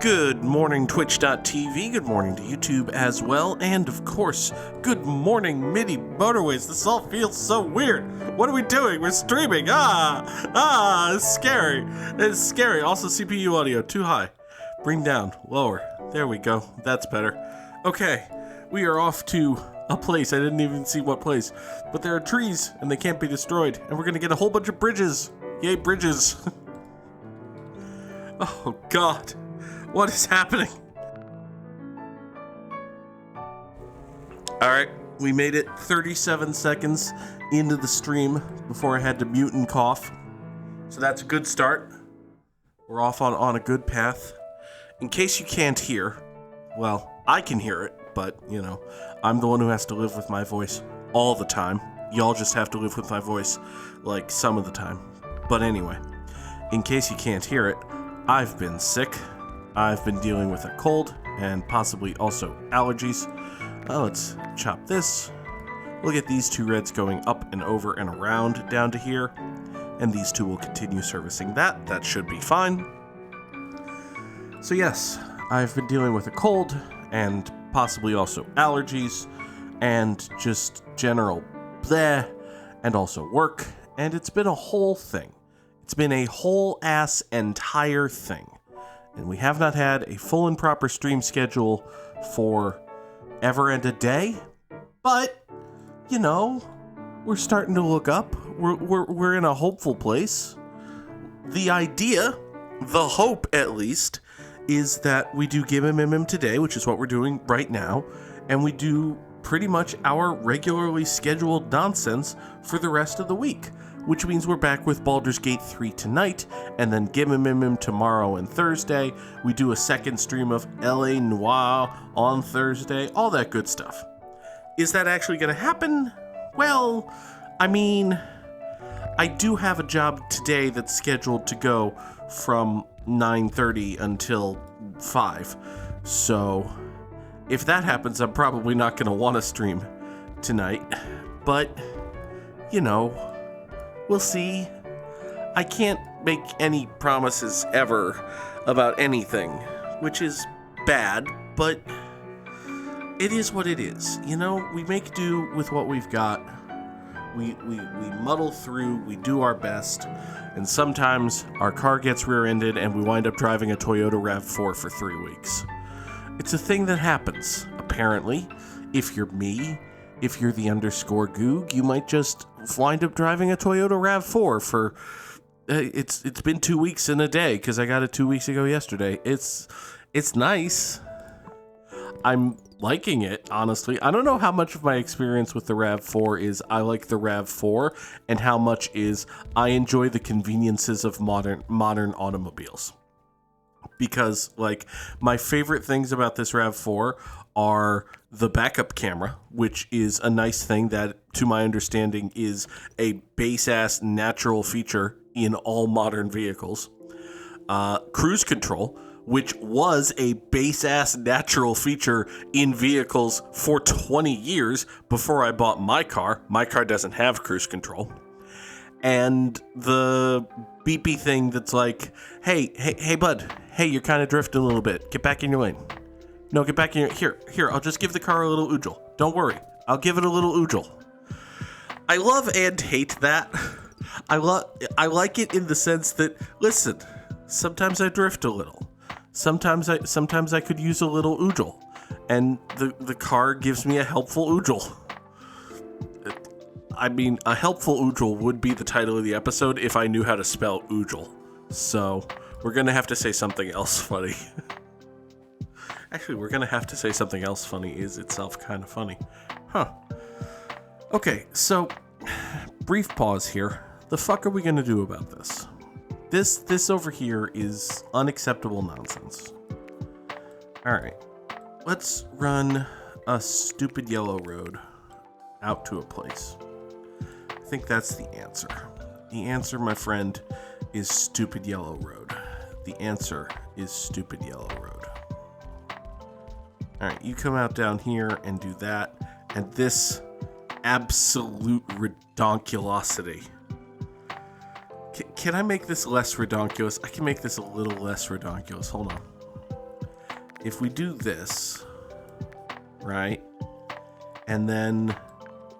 Good morning, Twitch.tv. Good morning to YouTube as well. And of course, good morning, MIDI Motorways. This all feels so weird. What are we doing? We're streaming. It's scary. It's scary. Also, CPU audio too high. Bring down, lower. There we go. That's better. Okay, we are off to a place. I didn't even see what place. But there are trees, and they can't be destroyed. And we're going to get a whole bunch of bridges. Yay, bridges. Oh, God. What is happening? Alright, we made it 37 seconds into the stream before I had to mute and cough. So that's a good start. We're off on a good path. In case you can't hear, well, I can hear it, but, you know, I'm the one who has to live with my voice all the time. Y'all just have to live with my voice, like, some of the time. But anyway, in case you can't hear it, I've been sick. I've been dealing with a cold and possibly also allergies. Let's chop this. We'll get these two reds going up and over and around down to here. And these two will continue servicing that. That should be fine. So yes, I've been dealing with a cold and possibly also allergies and just general bleh and also work. And it's been a whole thing. It's been a whole ass entire thing. And we have not had a full and proper stream schedule for ever and a day. But, you know, we're starting to look up. We're in a hopeful place. The idea, the hope at least, is that we do Gimme Mim today, which is what we're doing right now. And we do pretty much our regularly scheduled nonsense for the rest of the week. Which means we're back with Baldur's Gate 3 tonight, and then Gimme Mim tomorrow and Thursday. We do a second stream of L.A. Noire on Thursday, all that good stuff. Is that actually going to happen? Well, I mean, I do have a job today that's scheduled to go from 9:30 until 5. So, if that happens, I'm probably not going to want to stream tonight. But, you know, we'll see. I can't make any promises ever about anything, which is bad, but it is what it is. You know, we make do with what we've got. We muddle through, we do our best, and sometimes our car gets rear-ended and we wind up driving a Toyota RAV4 for 3 weeks. It's a thing that happens, apparently. If you're me, if you're the _Goog, you might just wind up driving a Toyota RAV4 for, it's been 2 weeks and a day, because I got it 2 weeks ago yesterday. It's nice. I'm liking it, honestly. I don't know how much of my experience with the RAV4 is I like the RAV4, and how much is I enjoy the conveniences of modern automobiles. Because, like, my favorite things about this RAV4 are the backup camera, which is a nice thing that, to my understanding, is a base-ass natural feature in all modern vehicles. Cruise control, which was a base-ass natural feature in vehicles for 20 years before I bought my car. My car doesn't have cruise control. And the beepy thing that's like, hey, bud, hey, you're kind of drifting a little bit. Get back in your lane. No, get back in your... Here, I'll just give the car a little oojle. Don't worry. I'll give it a little oojle. I love and hate that. I like it in the sense that, listen, sometimes I drift a little. Sometimes I could use a little oojle. And the car gives me a helpful oojle. I mean, a helpful oojle would be the title of the episode if I knew how to spell oojle. So, we're going to have to say something else funny. Actually, we're going to have to say something else funny is itself kind of funny. Huh. Okay, so, brief pause here. The fuck are we going to do about this? This over here is unacceptable nonsense. Alright, let's run a stupid yellow road out to a place. I think that's the answer. The answer, my friend, is stupid yellow road. The answer is stupid yellow road. Alright, you come out down here and do that. And this absolute redonkulosity. Can I make this less redonkulous? I can make this a little less redonkulous. Hold on. if we do this, right, and then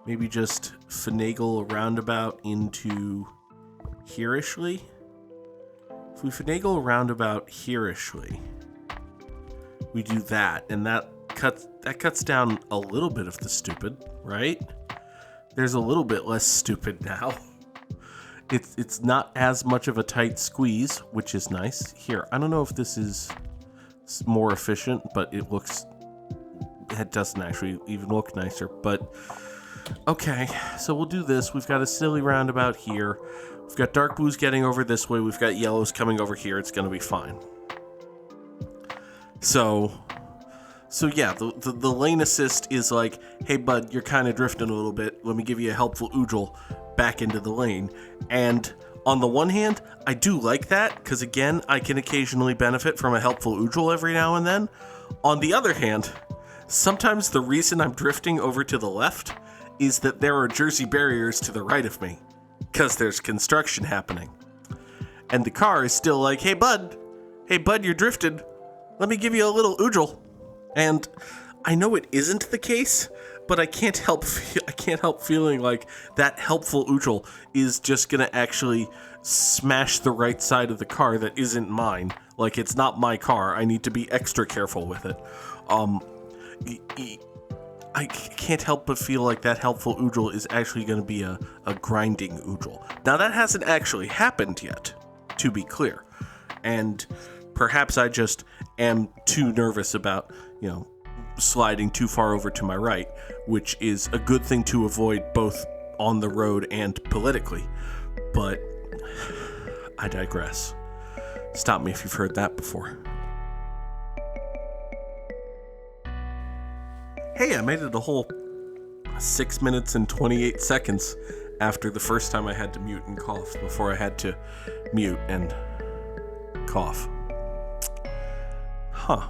maybe just finagle a roundabout into hereishly. If we finagle a roundabout hereishly, we do that, and that cuts down a little bit of the stupid, right? There's a little bit less stupid now. It's not as much of a tight squeeze, which is nice. Here, I don't know if this is more efficient, but it doesn't actually even look nicer, but okay, so we'll do this. We've got a silly roundabout here. We've got dark blues getting over this way. We've got yellows coming over here. It's going to be fine. So yeah, the lane assist is like, hey, bud, you're kind of drifting a little bit. Let me give you a helpful oodle back into the lane. And on the one hand, I do like that, because again, I can occasionally benefit from a helpful oodle every now and then. On the other hand, sometimes the reason I'm drifting over to the left is that there are Jersey barriers to the right of me, because there's construction happening. And the car is still like, hey bud, you're drifted. Let me give you a little oodle. And I know it isn't the case, but I can't help feeling like that helpful oodle is just gonna actually smash the right side of the car that isn't mine. Like, it's not my car. I need to be extra careful with it. I can't help but feel like that helpful oodle is actually going to be a grinding oodle. Now, that hasn't actually happened yet, to be clear. And perhaps I just am too nervous about, sliding too far over to my right, which is a good thing to avoid both on the road and politically. But I digress. Stop me if you've heard that before. Hey, I made it a whole 6 minutes and 28 seconds after the first time I had to mute and cough, before I had to mute and cough. Huh.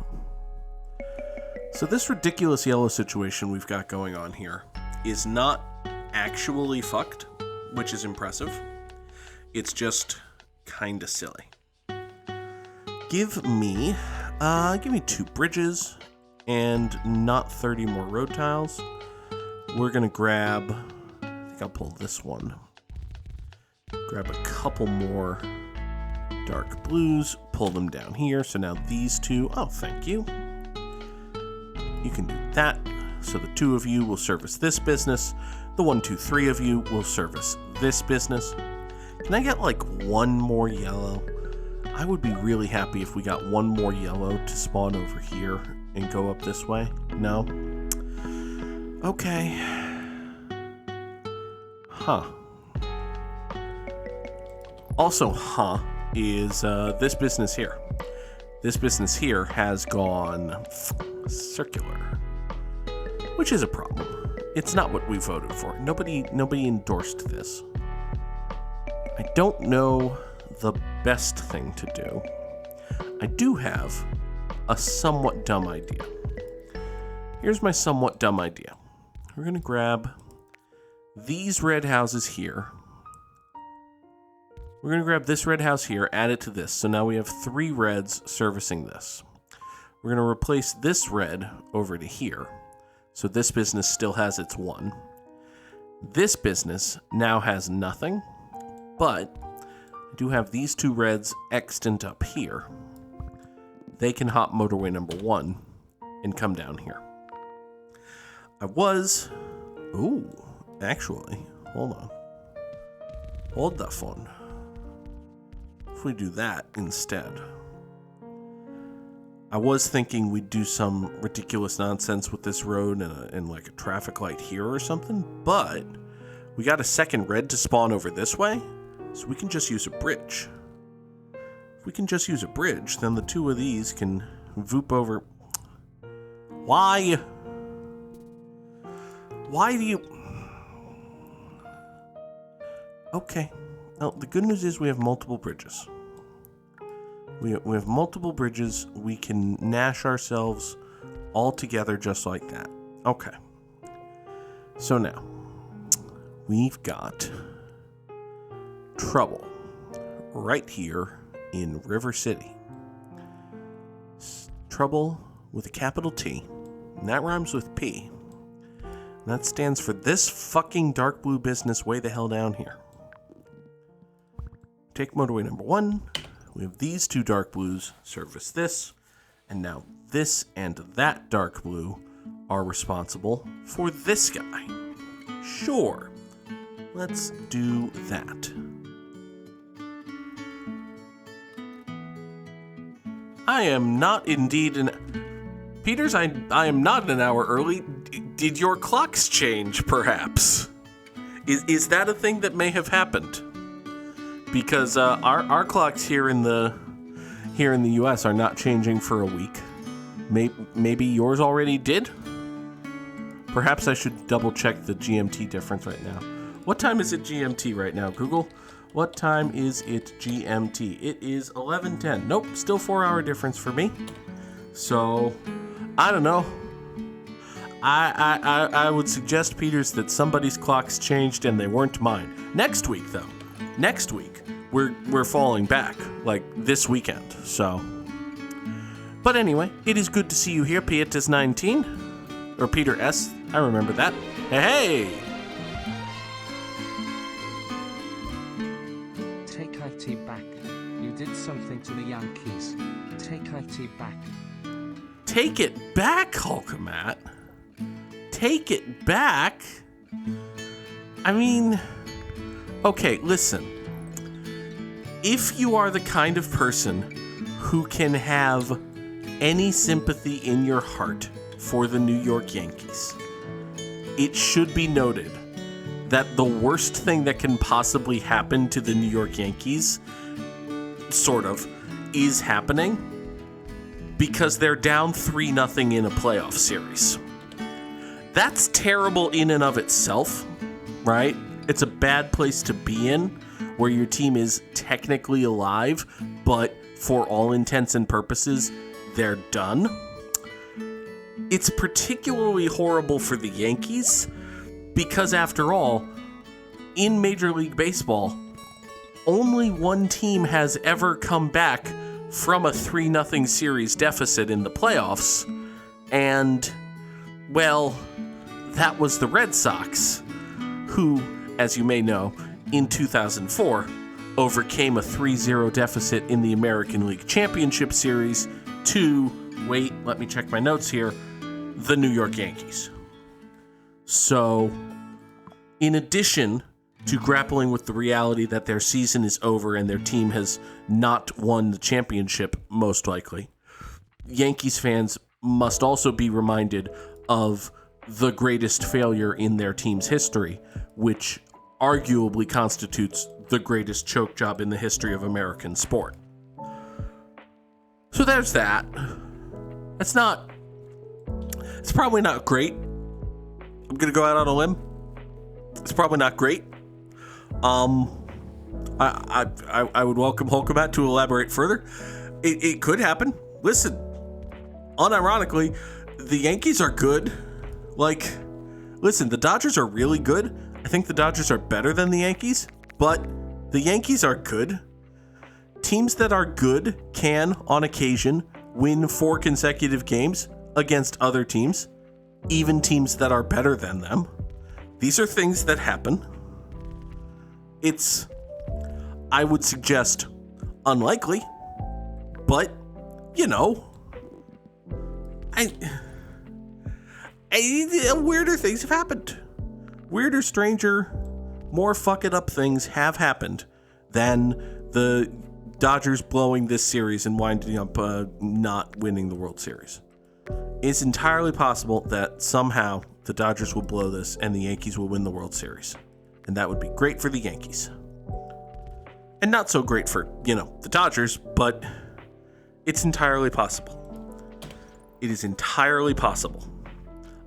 So this ridiculous yellow situation we've got going on here is not actually fucked, which is impressive. It's just kinda silly. Give me 2 bridges and not 30 more road tiles. We're gonna grab, I think I'll pull this one. Grab a couple more dark blues, pull them down here. So now these 2, oh, thank you. You can do that. So the 2 of you will service this business. The 1, 2, 3 of you will service this business. Can I get like 1 more yellow? I would be really happy if we got 1 more yellow to spawn over here and go up this way. No? Okay. Huh. Also, is this business here. This business here has gone circular, which is a problem. It's not what we voted for. Nobody endorsed this. I don't know the best thing to do. I do have a somewhat dumb idea. Here's my somewhat dumb idea. We're gonna grab these red houses here. We're gonna grab this red house here, add it to this. So now we have 3 reds servicing this. We're gonna replace this red over to here. So this business still has its 1. This business now has nothing, but I do have these 2 reds extant up here. They can hop motorway number 1 and come down here. Actually, hold on. Hold that phone. If we do that instead, I was thinking we'd do some ridiculous nonsense with this road and like a traffic light here or something, but we got a second red to spawn over this way, so we can just use a bridge. If we can just use a bridge, then the 2 of these can voop over. Why? Why do you... Okay. Now, the good news is we have multiple bridges. We have multiple bridges. We can nash ourselves all together just like that. Okay. So now, we've got trouble right here in River City. Trouble with a capital T, and that rhymes with P. And that stands for this fucking dark blue business way the hell down here. Take motorway number 1. We have these 2 dark blues service this, and now this and that dark blue are responsible for this guy. Sure, let's do that. I am not indeed Peters, I am not an hour early. Did your clocks change, perhaps? Is that a thing that may have happened? Because our clocks here in the U.S. are not changing for a week. Maybe yours already did? Perhaps I should double check the GMT difference right now. What time is it GMT right now, Google? What time is it GMT? It is 11:10. Nope, still 4-hour difference for me. So, I don't know. I would suggest, Peters, that somebody's clocks changed and they weren't mine. Next week, though. Next week, we're falling back, like this weekend, so. But anyway, it is good to see you here, Pietus 19. Or Peter S. I remember that. Hey! Take IT back. You did something to the Yankees. Take IT back. Take it back, Hulkamat. Take it back? I mean, okay, listen. If you are the kind of person who can have any sympathy in your heart for the New York Yankees, it should be noted that the worst thing that can possibly happen to the New York Yankees, sort of, is happening because they're down 3-0 in a playoff series. That's terrible in and of itself, right? It's a bad place to be in, where your team is technically alive, but for all intents and purposes, they're done. It's particularly horrible for the Yankees because, after all, in Major League Baseball, only one team has ever come back from a 3-0 series deficit in the playoffs, and, well, that was the Red Sox, who, as you may know, in 2004, overcame a 3-0 deficit in the American League Championship Series to, wait, let me check my notes here, the New York Yankees. So, in addition to grappling with the reality that their season is over and their team has not won the championship, most likely, Yankees fans must also be reminded of the greatest failure in their team's history, which arguably constitutes the greatest choke job in the history of American sport. So there's that. It's probably not great. I'm gonna go out on a limb. It's probably not great. I would welcome Hulkabat to elaborate further. It could happen. Listen, unironically, the Yankees are good. Like, listen, the Dodgers are really good. I think the Dodgers are better than the Yankees, but the Yankees are good. Teams that are good can, on occasion, win 4 consecutive games against other teams, even teams that are better than them. These are things that happen. It's, I would suggest, unlikely, but, you know, weirder things have happened. Weirder, stranger, more fucking up things have happened than the Dodgers blowing this series and winding up not winning the World Series. It's entirely possible that somehow the Dodgers will blow this and the Yankees will win the World Series. And that would be great for the Yankees. And not so great for, the Dodgers, but it's entirely possible. It is entirely possible.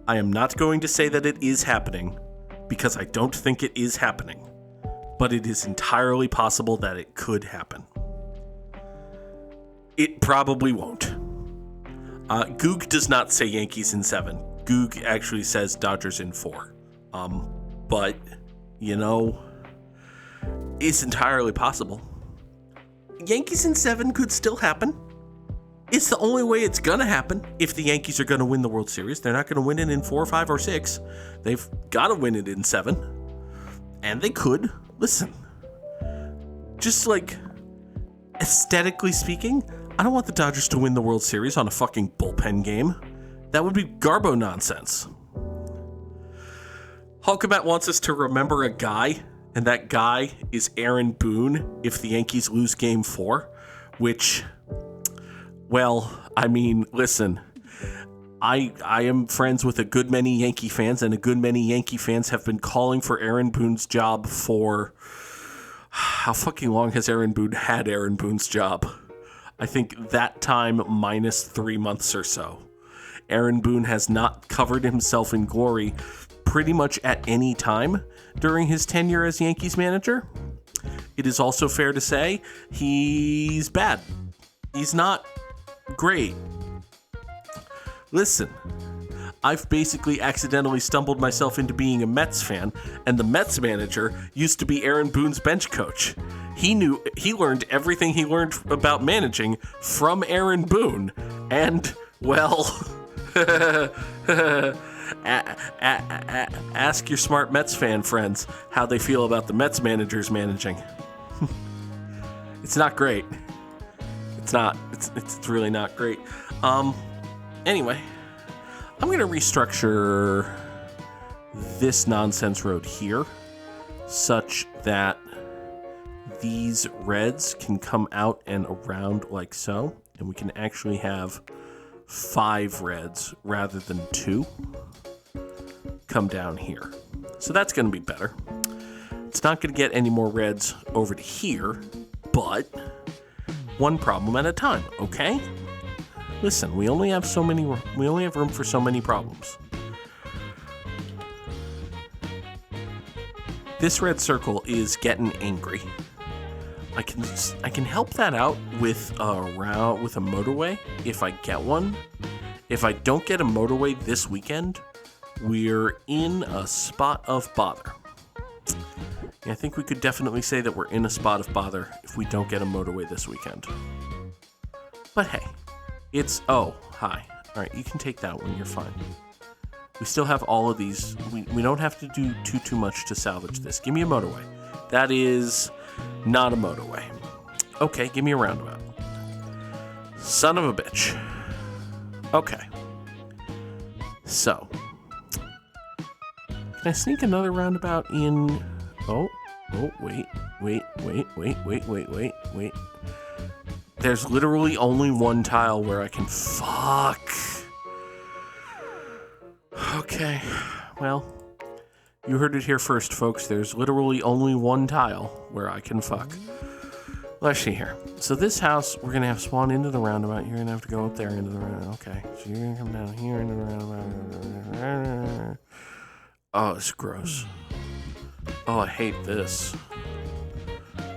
I am not going to say that it is happening, because I don't think it is happening, but it is entirely possible that it could happen. It probably won't. Goog does not say Yankees in 7. Goog actually says Dodgers in 4. But, it's entirely possible. Yankees in 7 could still happen. It's the only way it's going to happen if the Yankees are going to win the World Series. They're not going to win it in 4, 5, or 6. They've got to win it in 7. And they could. Listen, just like aesthetically speaking, I don't want the Dodgers to win the World Series on a fucking bullpen game. That would be garbo nonsense. Hulkabat wants us to remember a guy, and that guy is Aaron Boone if the Yankees lose Game 4, which... Well, I mean, listen, I am friends with a good many Yankee fans, and a good many Yankee fans have been calling for Aaron Boone's job for... How fucking long has Aaron Boone had Aaron Boone's job? I think that time minus 3 months or so. Aaron Boone has not covered himself in glory pretty much at any time during his tenure as Yankees manager. It is also fair to say he's bad. He's not great. Listen, I've basically accidentally stumbled myself into being a Mets fan, and the Mets manager used to be Aaron Boone's bench coach. He learned everything he learned about managing from Aaron Boone, and, well, ask your smart Mets fan friends how they feel about the Mets managers managing. It's not great. It's really not great. Anyway, I'm going to restructure this nonsense road here such that these reds can come out and around like so, and we can actually have 5 reds rather than 2 come down here. So that's going to be better. It's not going to get any more reds over to here, but one problem at a time, okay? Listen, we only have room for so many problems. This red circle is getting angry. I can help that out with a motorway if I get one. If I don't get a motorway this weekend, we're in a spot of bother. I think we could definitely say that we're in a spot of bother if we don't get a motorway this weekend. But hey, it's... Oh, hi. Alright, you can take that one. You're fine. We still have all of these. We don't have to do too much to salvage this. Give me a motorway. That is not a motorway. Okay, give me a roundabout. Son of a bitch. Okay. So. Can I sneak another roundabout in... Oh, wait. There's literally only one tile where I can fuck. Okay, well, you heard it here first, folks. There's literally only one tile where I can fuck. Let's see here. So this house, we're going to have spawn into the roundabout. You're going to have to go up there into the roundabout. Okay, so you're going to come down here into the roundabout. Oh, it's gross. Oh, I hate this.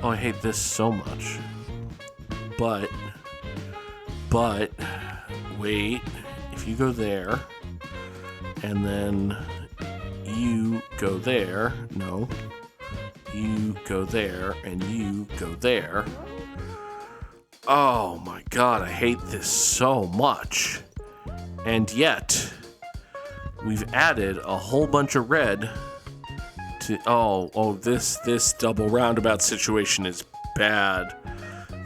Oh, I hate this so much. But, wait, if you go there, and then you go there, no, you go there, and you go there. Oh my god, I hate this so much. And yet, we've added a whole bunch of red to, this double roundabout situation is bad.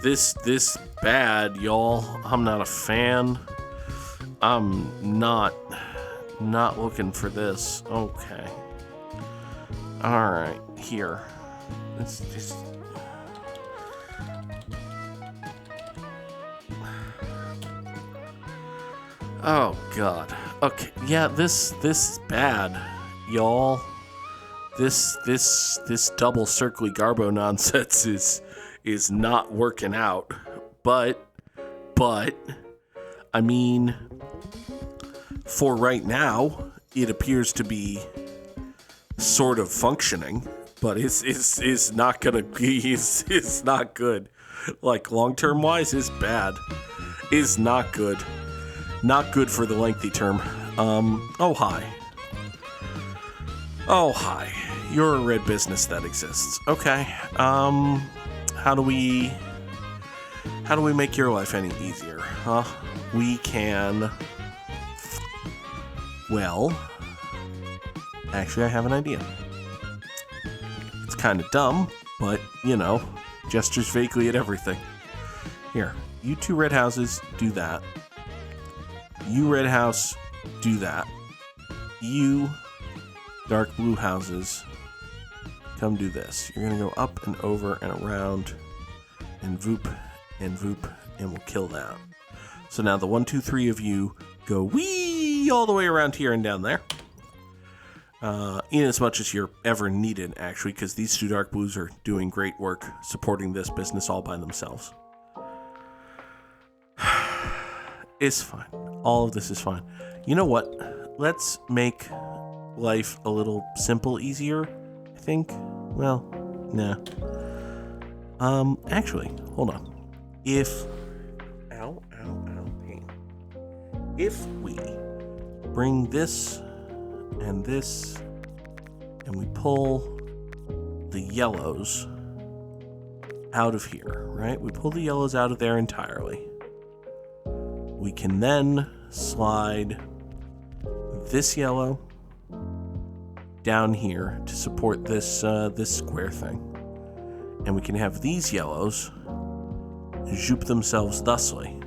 This bad, y'all. I'm not a fan. I'm not looking for this. Okay. Alright, here. It's just... Oh god. Okay, yeah, this is bad, y'all. This double circly garbo nonsense is not working out. But I mean, for right now, it appears to be sort of functioning, but it's not gonna be, it's not good. Like, long-term wise, is bad. Is not good. Not good for the lengthy term. Oh hi. Oh hi. You're a red business that exists. Okay. How do we make your life any easier? we can... Well, actually I have an idea. It's kind of dumb, but, you know, gestures vaguely at everything. Here, you two red houses, do that. You red house, do that. You dark blue houses, come do this. You're gonna go up and over and around and voop, and we'll kill that. So now the 1, 2, 3 of you go wee all the way around here and down there. In as much as you're ever needed, actually, because these two dark blues are doing great work supporting this business all by themselves. It's fine. All of this is fine. You know what? Let's make life a little simple easier, I think. Well, nah. Actually, hold on. If... Ow, pain. If we bring this and this, and we pull the yellows out of here, right? We pull the yellows out of there entirely. We can then slide this yellow down here to support this this square thing. And we can have these yellows zoop themselves thusly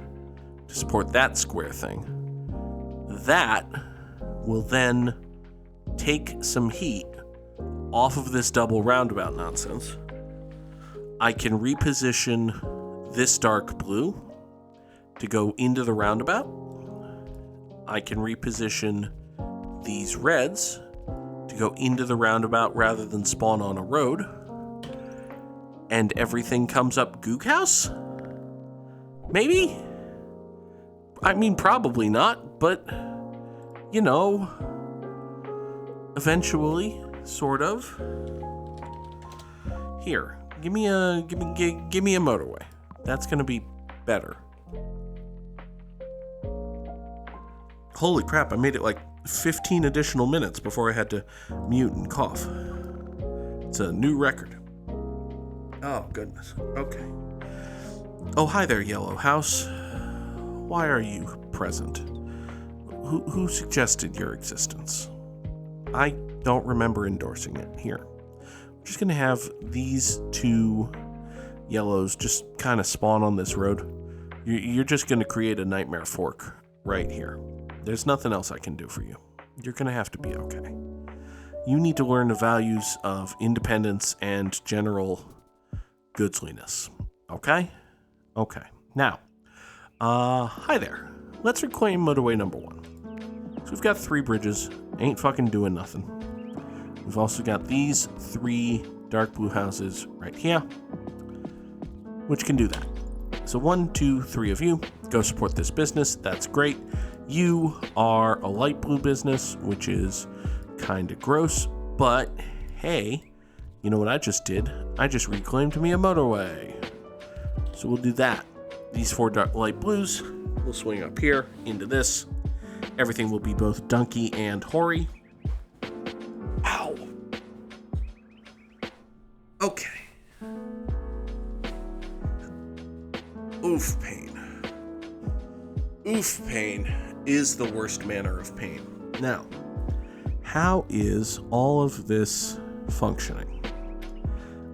to support that square thing. That will then take some heat off of this double roundabout nonsense. I can reposition this dark blue to go into the roundabout. I can reposition these reds to go into the roundabout rather than spawn on a road. And everything comes up Goog House? Maybe? I mean, probably not, but, you know, eventually, sort of. Here, give me a motorway. That's gonna be better. Holy crap, I made it like 15 additional minutes before I had to mute and cough. It's a new record. Oh, goodness. Okay. Oh, hi there, Yellow House. Why are you present? Who suggested your existence? I don't remember endorsing it. Here. I'm just going to have these two yellows just kind of spawn on this road. You're just going to create a nightmare fork right here. There's nothing else I can do for you. You're going to have to be okay. You need to learn the values of independence and general goodsliness. Okay? Okay. Now, hi there. Let's reclaim motorway number 1. So we've got 3 bridges. Ain't fucking doing nothing. We've also got these 3 dark blue houses right here, which can do that. So 1, 2, 3 of you go support this business. That's great. You are a light blue business, which is kind of gross, but hey, you know what I just did? I just reclaimed me a motorway. So we'll do that. These 4 dark light blues will swing up here into this. Everything will be both dunky and hoary. Ow. Okay. Oof pain. Oof pain is the worst manner of pain. Now, how is all of this functioning?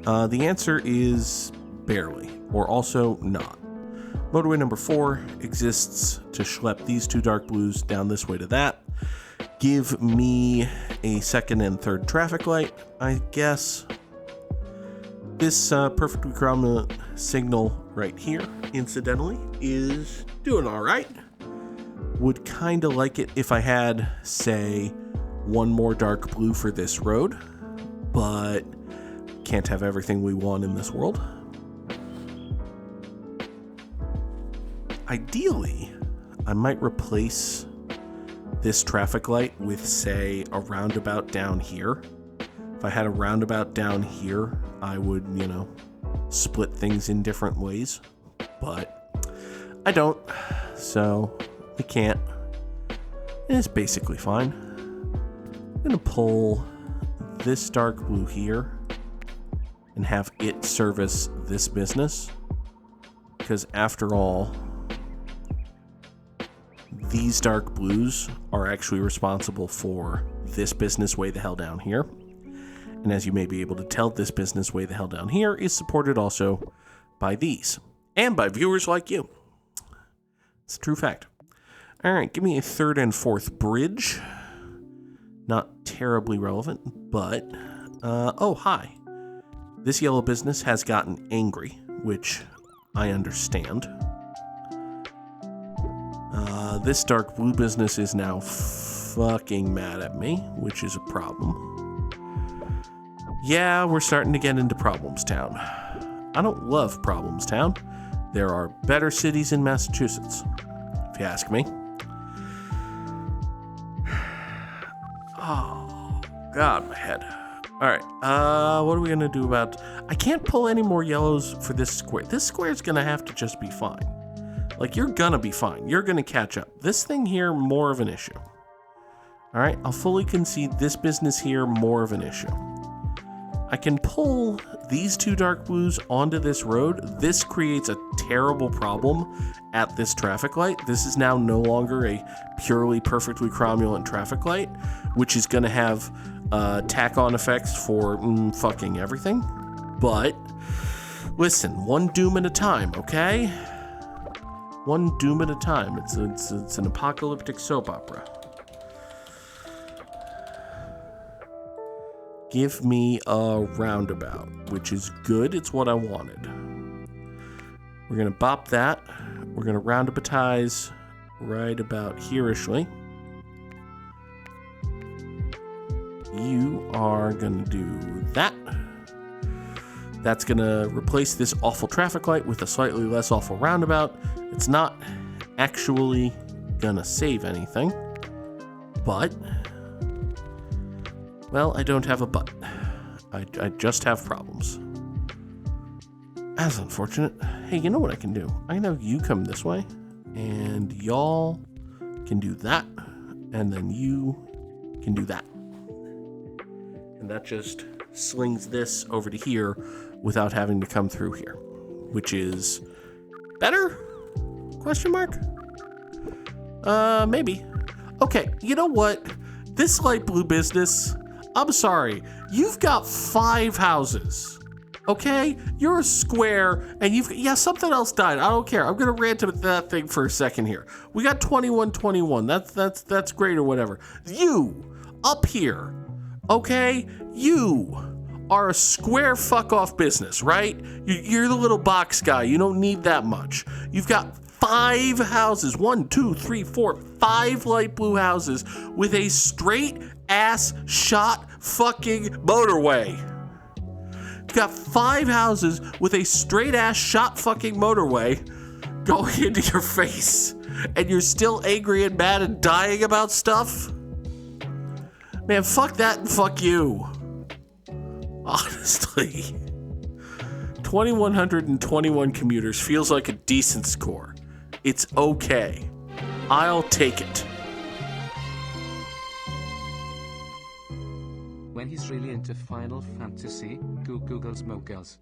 The answer is barely, or also not. Motorway number 4 exists to schlep these 2 dark blues down this way to that. Give me a second and third traffic light, I guess. This perfectly prominent signal right here, incidentally, is doing all right. Would kind of like it if I had, say, 1 more dark blue for this road, but can't have everything we want in this world. Ideally, I might replace this traffic light with, say, a roundabout down here. If I had a roundabout down here, I would, you know, split things in different ways, but I don't, so I can't. It's basically fine. I'm gonna pull this dark blue here and have it service this business, because after all, these dark blues are actually responsible for this business way the hell down here. And as you may be able to tell, this business way the hell down here is supported also by these. And by viewers like you. It's a true fact. All right, give me a third and fourth bridge. Not terribly relevant, but... oh, hi. This yellow business has gotten angry, which I understand. This dark blue business is now fucking mad at me, which is a problem. Yeah, we're starting to get into Problems Town. I don't love Problems Town. There are better cities in Massachusetts, if you ask me. Oh, God, my head. All right, what are we going to do about... I can't pull any more yellows for this square. This square is going to have to just be fine. Like, you're going to be fine. You're going to catch up. This thing here, more of an issue. All right, I'll fully concede this business here, more of an issue. I can pull these two dark blues onto this road. This creates a terrible problem at this traffic light. This is now no longer a purely perfectly cromulent traffic light, which is going to have tack-on effects for fucking everything. But listen, one doom at a time, okay? One doom at a time. It's an apocalyptic soap opera. Give me a roundabout, which is good. It's what I wanted. We're going to bop that. We're going to roundaboutize right about here-ishly. You are going to do that. That's going to replace this awful traffic light with a slightly less awful roundabout. It's not actually going to save anything, but... well, I don't have a but. I just have problems. That's unfortunate. Hey, you know what I can do? I can have you come this way, and y'all can do that, and then you can do that. And that just slings this over to here without having to come through here, which is better? Question mark? Maybe. Okay, you know what? This light blue business... I'm sorry, you've got 5 houses, okay? You're a square, and something else died. I don't care. I'm gonna rant about that thing for a second here. We got 2121. That's great or whatever. You up here, okay? You are a square fuck off business, right? You're the little box guy. You don't need that much. You've got 5 houses, 1, 2, 3, 4, 5 light blue houses with a straight ass shot fucking motorway. You got 5 houses with a straight ass shot fucking motorway going into your face, and you're still angry and mad and dying about stuff? Man, fuck that and fuck you. Honestly. 2,121 commuters feels like a decent score. It's okay. I'll take it. When he's really into Final Fantasy, Google's Moogles.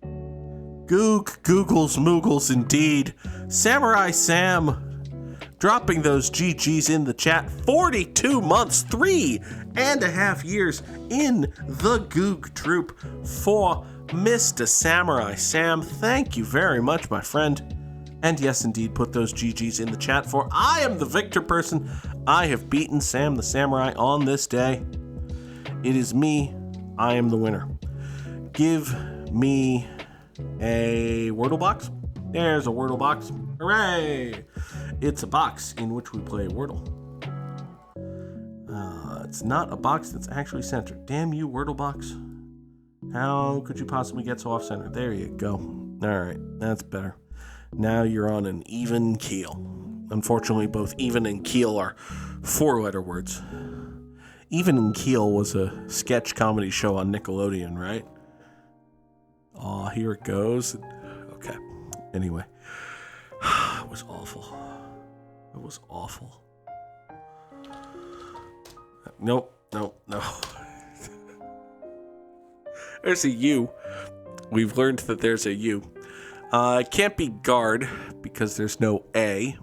Goog Googles Moogles indeed. Samurai Sam dropping those GGs in the chat. 42 months, 3.5 years in the Goog troop for Mr. Samurai Sam. Thank you very much, my friend. And yes, indeed, put those GGs in the chat for I am the victor person. I have beaten Sam the Samurai on this day. It is me. I am the winner. Give me a Wordle box. There's a Wordle box. Hooray! It's a box in which we play Wordle. It's not a box that's actually centered. Damn you, Wordle box. How could you possibly get so off-center? There you go. All right, that's better. Now you're on an even keel. Unfortunately, both even and keel are 4-letter words. Even and Keel was a sketch comedy show on Nickelodeon, right? Oh, here it goes. Okay. Anyway. It was awful. It was awful. Nope. There's a U. We've learned that there's a U. It can't be guard because there's no A.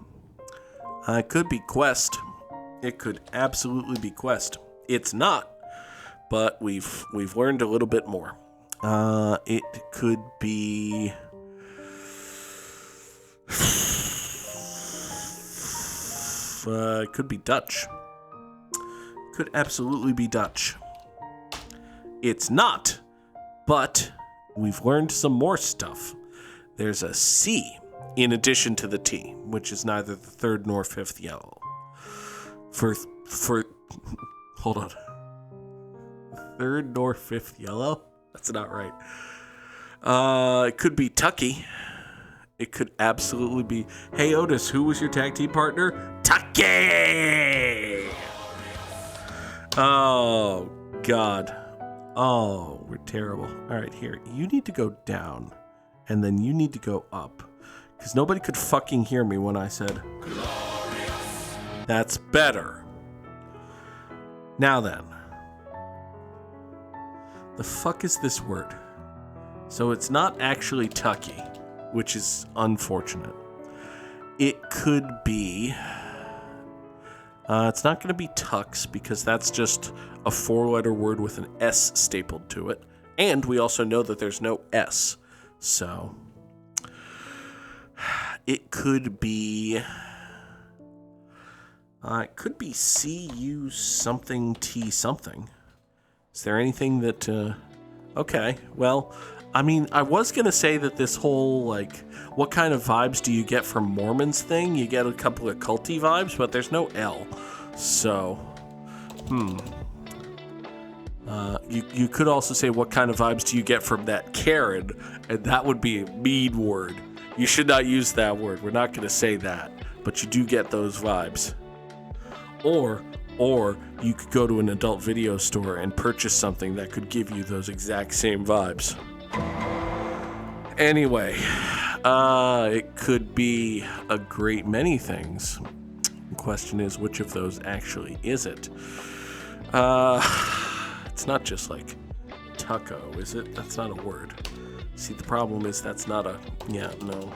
It could be Quest. It could absolutely be Quest. It's not, but we've learned a little bit more. It could be... it could be Dutch. Could absolutely be Dutch. It's not, but we've learned some more stuff. There's a C in addition to the T, which is neither the third nor fifth yellow. For hold on. Third nor fifth yellow? That's not right. It could be Tucky. It could absolutely be. Hey Otis, who was your tag team partner? Tucky! Oh God. Oh, we're terrible. All right, here. You need to go down, and then you need to go up, because nobody could fucking hear me when I said glorious. That's better. Now then. The fuck is this word? So it's not actually Tucky, which is unfortunate. It could be... it's not going to be Tux, because that's just a four-letter word with an S stapled to it. And we also know that there's no S. So... it could be... it could be C-U something T something. Is there anything that... okay, well... I mean, I was going to say that this whole, like, what kind of vibes do you get from Mormons thing? You get a couple of culty vibes, but there's no L. So, you could also say what kind of vibes do you get from that Karen, and that would be a mean word. You should not use that word. We're not going to say that, but you do get those vibes. Or you could go to an adult video store and purchase something that could give you those exact same vibes. Anyway, it could be a great many things. The question is, which of those actually is it? It's not just like tucko, is it? That's not a word. See, the problem is that's not a... yeah, no.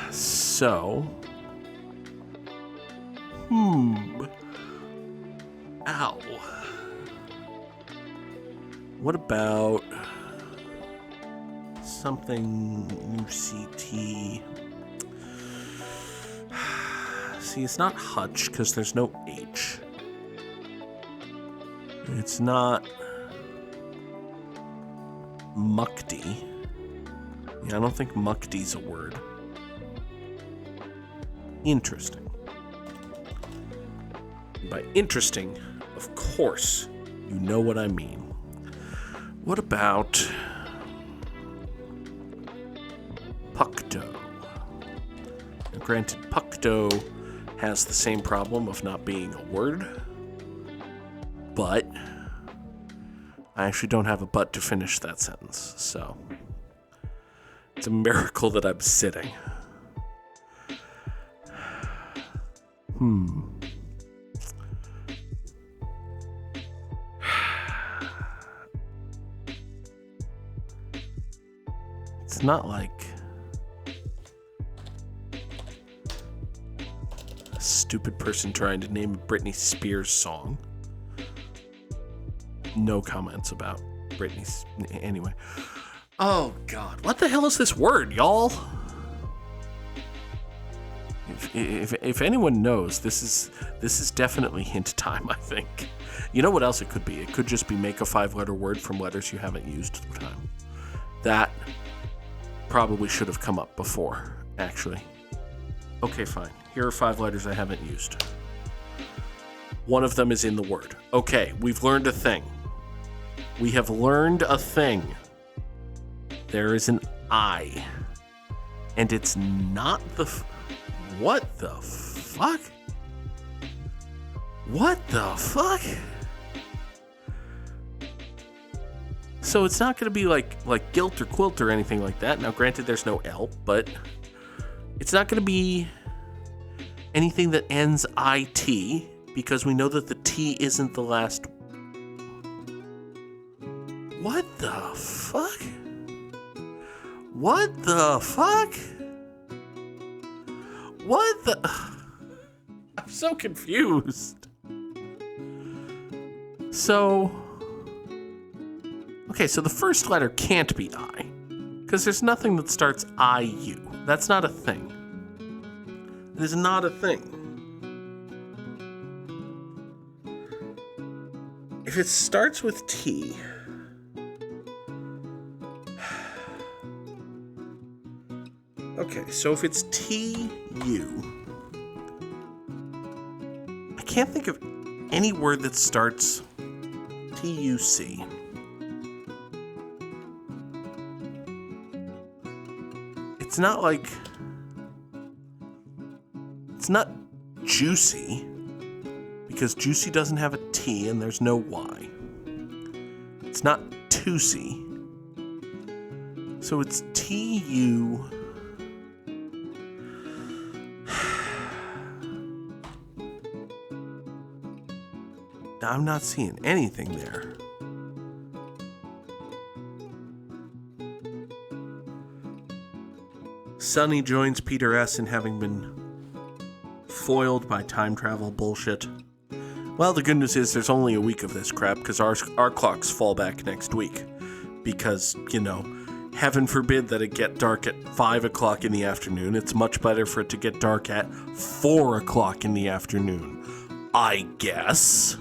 So... Ow. What about something UCT? See, it's not Hutch because there's no H. It's not Mukti. Yeah, I don't think Mukti's a word. Interesting. By interesting, of course, you know what I mean. What about Pucto? Now, granted, Pucto has the same problem of not being a word, but I actually don't have a but to finish that sentence, so it's a miracle that I'm sitting. It's not like a stupid person trying to name a Britney Spears song. No comments about Britney's... Anyway. Oh, God. What the hell is this word, y'all? If anyone knows, this is definitely hint time, I think. You know what else it could be? It could just be make a 5-letter word from letters you haven't used through time. That probably should have come up before, actually. Okay, fine. Here are 5 letters I haven't used. One of them is in the word. Okay, we've learned a thing. We have learned a thing. There is an I. And it's not the... What the fuck? What the fuck? So it's not going to be like guilt or quilt or anything like that. Now, granted, there's no L, but it's not going to be anything that ends IT, because we know that the T isn't the last. What the fuck? What the fuck? What the? I'm so confused. So, okay, so the first letter can't be I, because there's nothing that starts IU. That's not a thing. It is not a thing. If it starts with T, okay, so if it's TU, I can't think of any word that starts TUC. It's not like, it's not juicy, because juicy doesn't have a T and there's no Y. It's not Tusi. So it's TU. I'm not seeing anything there. Sonny joins Peter S. in having been foiled by time travel bullshit. Well, the good news is there's only a week of this crap, because our clocks fall back next week. Because, you know, heaven forbid that it get dark at 5 o'clock in the afternoon. It's much better for it to get dark at 4 o'clock in the afternoon, I guess.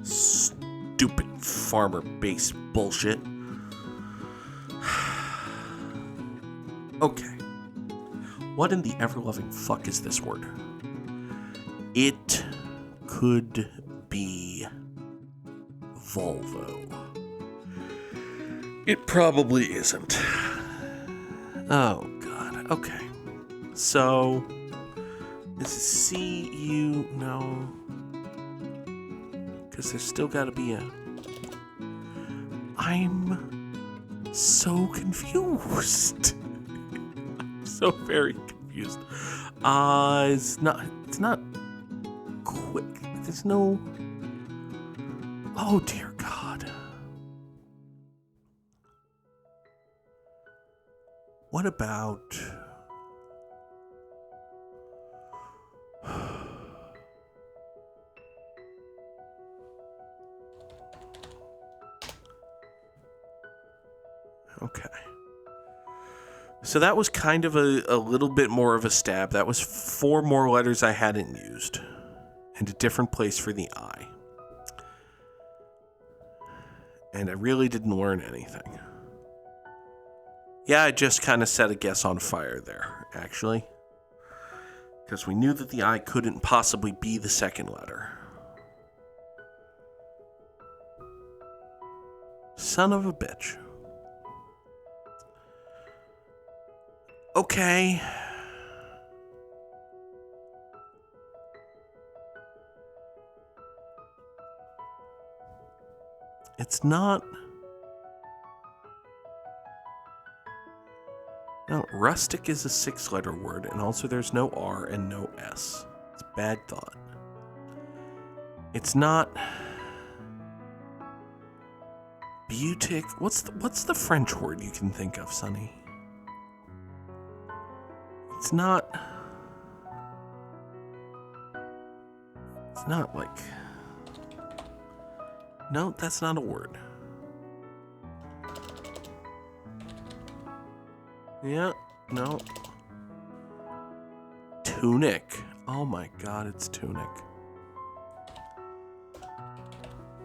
Stupid farmer-based bullshit. Okay. What in the ever-loving fuck is this word? It could be Volvo. It probably isn't. Oh, God. Okay. So, is it C-U? No. Because there's still got to be a... I'm so confused. I'm so very confused. It's not quick. There's no... Oh, dear God. What about... Okay. So that was kind of a little bit more of a stab. That was 4 more letters I hadn't used. And a different place for the I. And I really didn't learn anything. Yeah, I just kind of set a guess on fire there, actually. Because we knew that the I couldn't possibly be the second letter. Son of a bitch. Okay. It's not... No, rustic is a 6-letter word, and also there's no R and no S. It's a bad thought. It's not... Butic... What's the French word you can think of, Sonny? It's not like... No, that's not a word. Yeah, no. Tunic. Oh my God, it's tunic.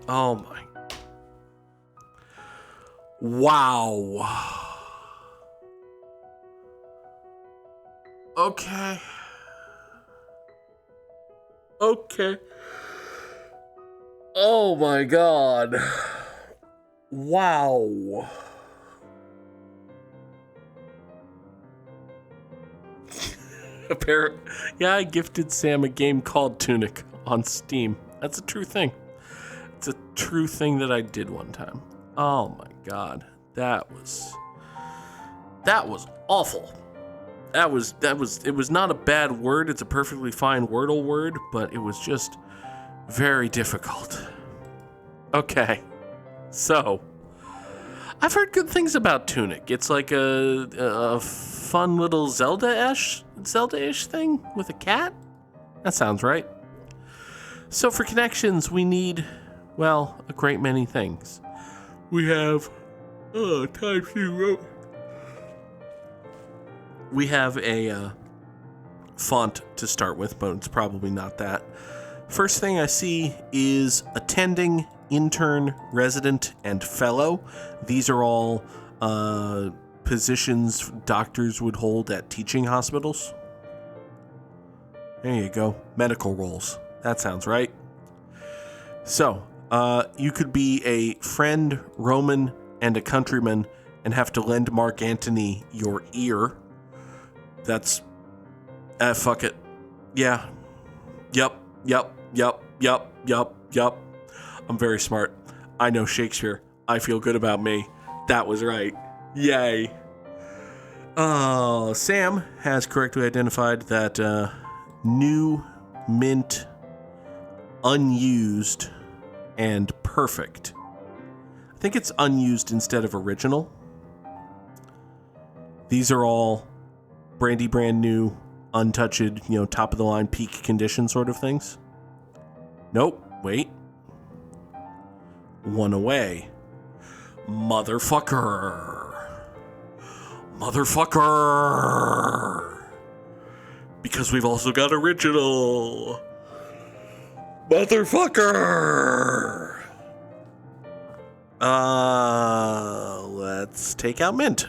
Oh my... Wow. Okay. Oh my God. Wow. Yeah, I gifted Sam a game called Tunic on Steam. That's a true thing. It's a true thing that I did one time. Oh my God. That was awful. It was not a bad word. It's a perfectly fine Wordle word, but it was just very difficult. Okay. So, I've heard good things about Tunic. It's like a fun little Zelda-ish thing with a cat? That sounds right. So for connections, we need, well, a great many things. We have, Times New Roman. We have a font to start with, but it's probably not that. First thing I see is attending, intern, resident, and fellow. These are all positions doctors would hold at teaching hospitals. There you go. Medical roles. That sounds right. So, you could be a friend, Roman, and a countryman and have to lend Mark Antony your ear. That's... fuck it. Yeah. Yup. I'm very smart. I know Shakespeare. I feel good about me. That was right. Yay. Sam has correctly identified that new, mint, unused, and perfect. I think it's unused instead of original. These are all brand new, untouched, top of the line peak condition sort of things. Nope, wait. One away. Motherfucker. Because we've also got original. Motherfucker. Let's take out mint.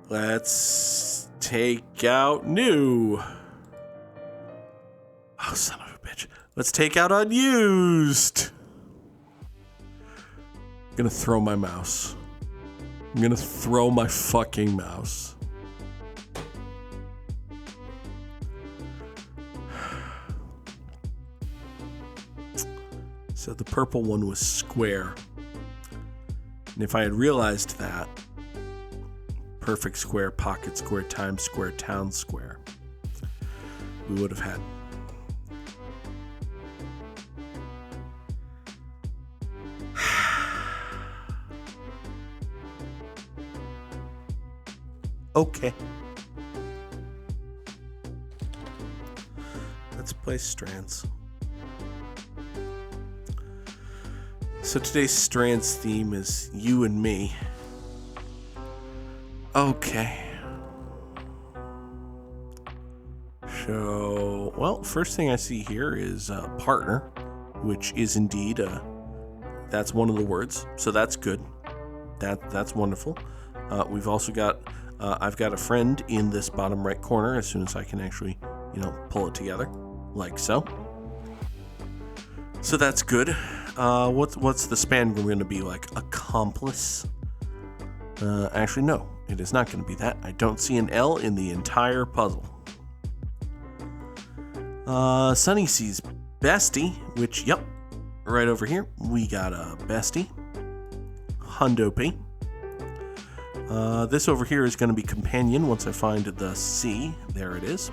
Let's take out new. Oh, son of a bitch. Let's take out unused. I'm gonna throw my mouse. I'm gonna throw my fucking mouse. So the purple one was square. And if I had realized that, perfect square, pocket square, Times Square, town square, we would have had. Okay. Let's play Strands. So today's Strands theme is you and me. Okay. So, well, first thing I see here is partner, which is indeed that's one of the words. So that's good. That's wonderful. We've also got I've got a friend in this bottom right corner as soon as I can actually, pull it together, like so. So that's good. What's the span going to be like? Accomplice? Actually, no, it is not going to be that. I don't see an L in the entire puzzle. Sunny sees bestie, which, yep, right over here. We got a bestie. Hundo P. This over here is going to be companion once I find the C. There it is.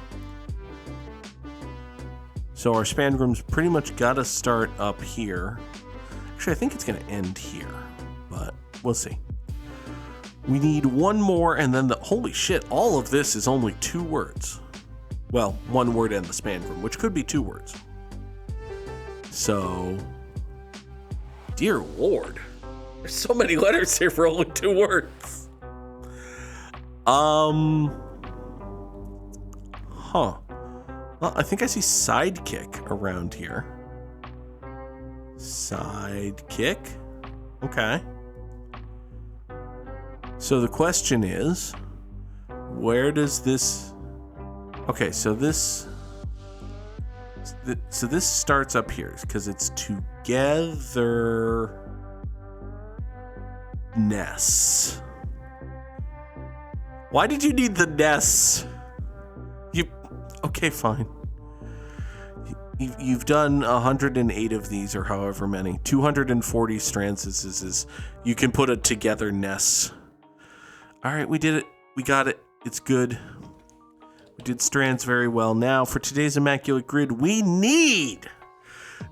So our spangrum's pretty much got to start up here. Actually, I think it's going to end here, but we'll see. We need one more, and then holy shit, all of this is only 2 words. Well, 1 word and the spangrum, which could be 2 words. So, dear Lord, there's so many letters here for only 2 words. Well, I think I see sidekick around here. Sidekick. Okay. So the question is, where does this... Okay, so this starts up here because it's togetherness. Why did you need the ness? Okay, fine. You've done 108 of these, or however many. 240 strands is you can put a togetherness. All right, we did it. We got it. It's good. We did strands very well. Now, for today's Immaculate Grid, we need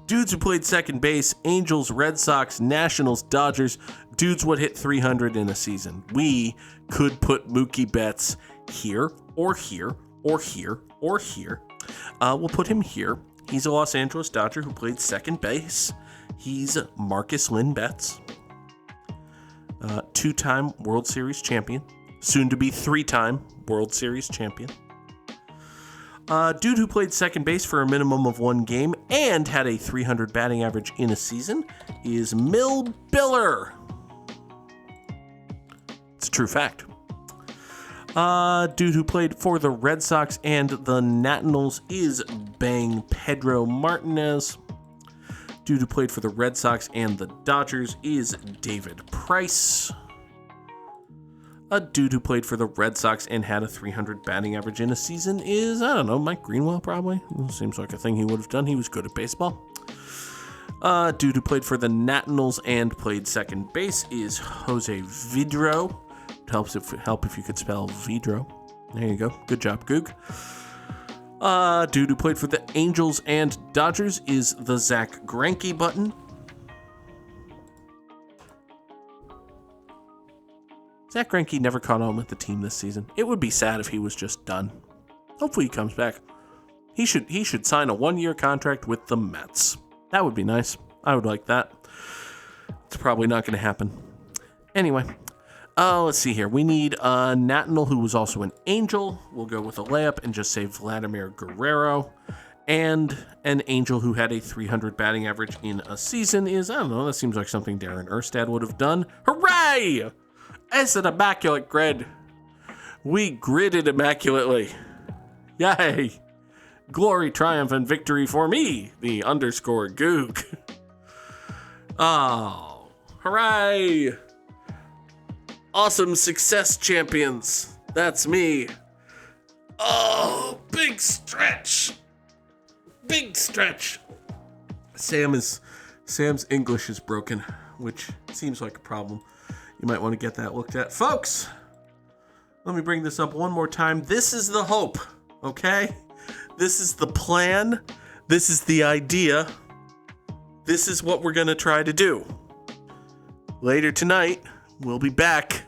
dudes who played second base, Angels, Red Sox, Nationals, Dodgers, Dudes would hit 300 in a season. We could put Mookie Betts here, or here, or here, or here. We'll put him here. He's a Los Angeles Dodger who played second base. He's Marcus Lynn Betts. Two-time World Series champion. Soon to be three-time World Series champion. Dude who played second base for a minimum of one game and had a 300 batting average in a season is Mill Biller. It's a true fact. Dude who played for the Red Sox and the Nationals is Bang Pedro Martinez. Dude who played for the Red Sox and the Dodgers is David Price. A dude who played for the Red Sox and had a 300 batting average in a season is, I don't know, Mike Greenwell probably. Seems like a thing he would have done. He was good at baseball. Dude who played for the Nationals and played second base is Jose Vidro. It help if you could spell Vidro. There you go. Good job, Goog. Dude who played for the Angels and Dodgers is the Zach Greinke button. Zach Greinke never caught on with the team this season. It would be sad if he was just done. Hopefully he comes back. He should sign a 1-year contract with the Mets. That would be nice. I would like that. It's probably not going to happen. Anyway, let's see here. We need a National who was also an Angel. We'll go with a layup and just say Vladimir Guerrero. And an Angel who had a 300 batting average in a season is, I don't know, that seems like something Darren Erstad would have done. Hooray! It's an immaculate grid. We gridded immaculately. Yay! Glory, triumph, and victory for me, the underscore Goog. Oh, hooray! Awesome success champions. That's me. Oh, big stretch. Big stretch. Sam's English is broken, which seems like a problem. You might want to get that looked at. Folks, let me bring this up one more time. This is the hope, okay? This is the plan. This is the idea. This is what we're going to try to do. Later tonight, we'll be back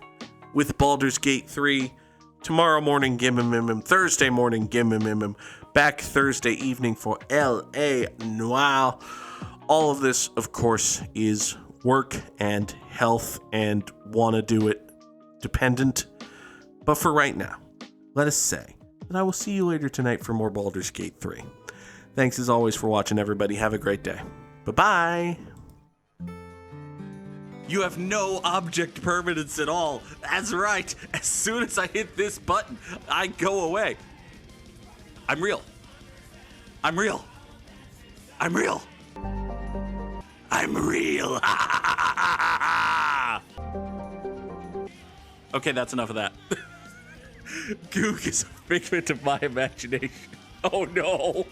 with Baldur's Gate 3. Tomorrow morning, Gimmim. Thursday morning, Gimmim. Back Thursday evening for L.A. Noir. All of this, of course, is work and health and want to do it dependent. But for right now, let us say that I will see you later tonight for more Baldur's Gate 3. Thanks as always for watching, everybody. Have a great day. Bye-bye. You have no object permanence at all. That's right. As soon as I hit this button, I go away. I'm real. I'm real. I'm real. I'm real. Okay, that's enough of that. Goog is a figment of my imagination. Oh no.